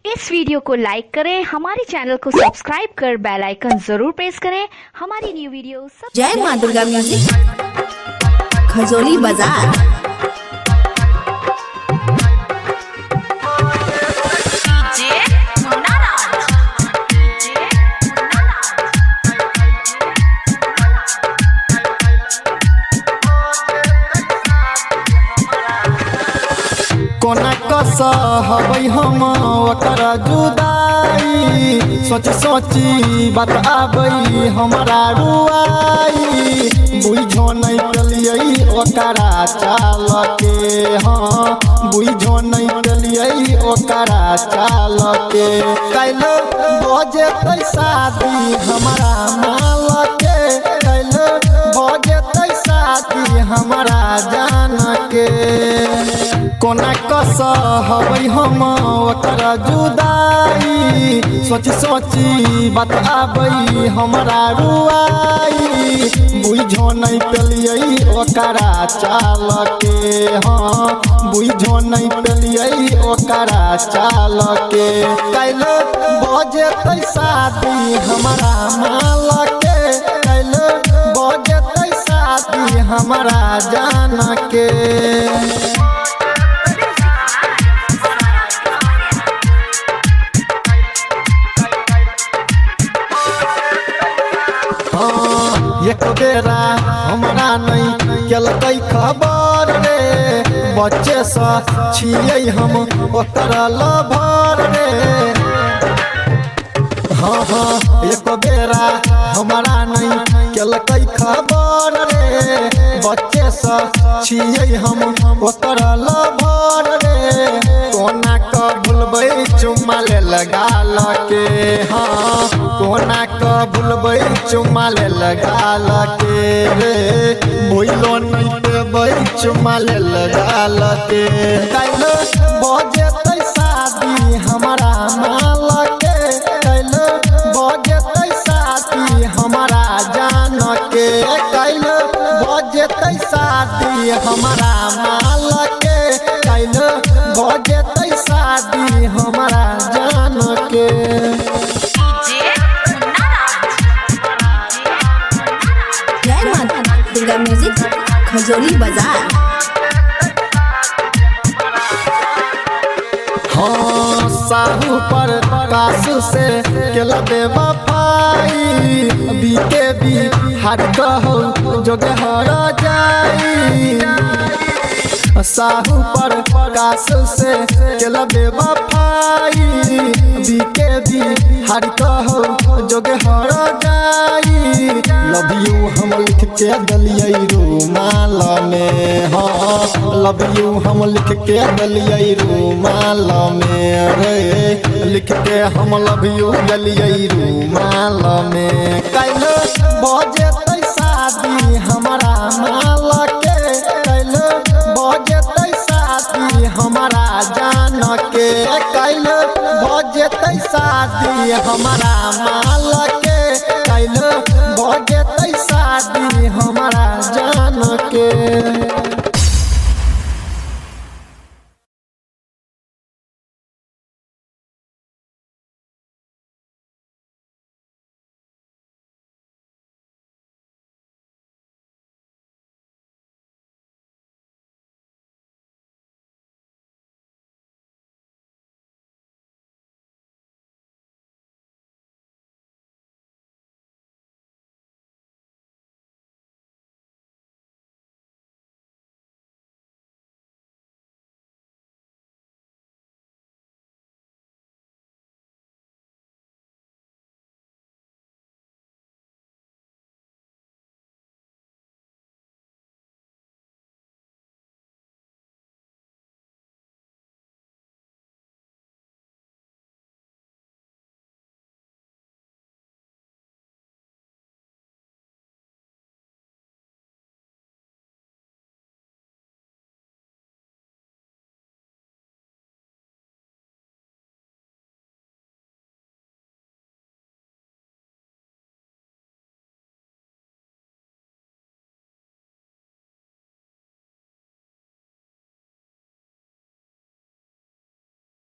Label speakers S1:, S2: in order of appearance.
S1: इस वीडियो को लाइक करें, हमारे चैनल को सब्सक्राइब कर बेल आइकन जरूर प्रेस करें हमारी न्यू वीडियो
S2: जय मां दुर्गा म्यूजिक खजोली बाजार।
S3: कोना कस हबै हम ओकरा जुदाई, सोची सोची बात आबै हमरा रुआई। बुझो नहीं पलियै ओकरा चाल के, हाँ बुझो नहीं पलियै ओकरा चाल के। कैलो बजे शादी हमारा माल के, कैलो बजे शादी हमारा जान के। कोना कस हबै हम ओकरा जुदाई, सोची सोची बात आबै हमरा रुआई। बुझो नहीं पलियै ओकरा चाल के, हाँ बुझो नहीं पलियै ओकरा चाल के। कैलो बजे शादी हमारा माल के, कैलो बजे शादी हमारा जान के। एक बेरा हमरा नहीं केलकै खबर रे, बच्चे से छियै हम ओकर लभर रे। हाँ हाँ एक बेरा हमरा नहीं केलकै खबर रे, बच्चे से छियै हम ओकर लभर रे। कोना का भूलबै चुम्मा ले लगाल के, हाँ कोना का भूलबै चुम्मा ले लगाल के रे। भूलो नहीं पेबै चुम्मा ले लगाल के। कैलो बजे शादी हमारा माल के, कैलो बजे शादी हमारा जान के। कैलो बजे शादी हमारा माल के, कैलो बजे शादी हमारा जान के।
S2: जय मां दुर्गा म्यूजिक खजोली बाजार।
S3: हाँ साहू पर कासू से केला बेवफाई, बीते भी हर कहो जोगे हर जाई। साहू पर कासू से केला बेवफाई, बीते भी हर कहो जोगे हर जाई। लव यू हम लिख के दलियै रुमाल में, हाँ लव यू हम लिख के दलियै रुमाल में रे। लिख के हम लव यू दलियै रुमाल में। कैलो बजे शादी हमारा माल के, कैलो बजे शादी हमारा जान के। कैलो बजे शादी हमारा माल के, कैलो बजे शादी हमारा जान के।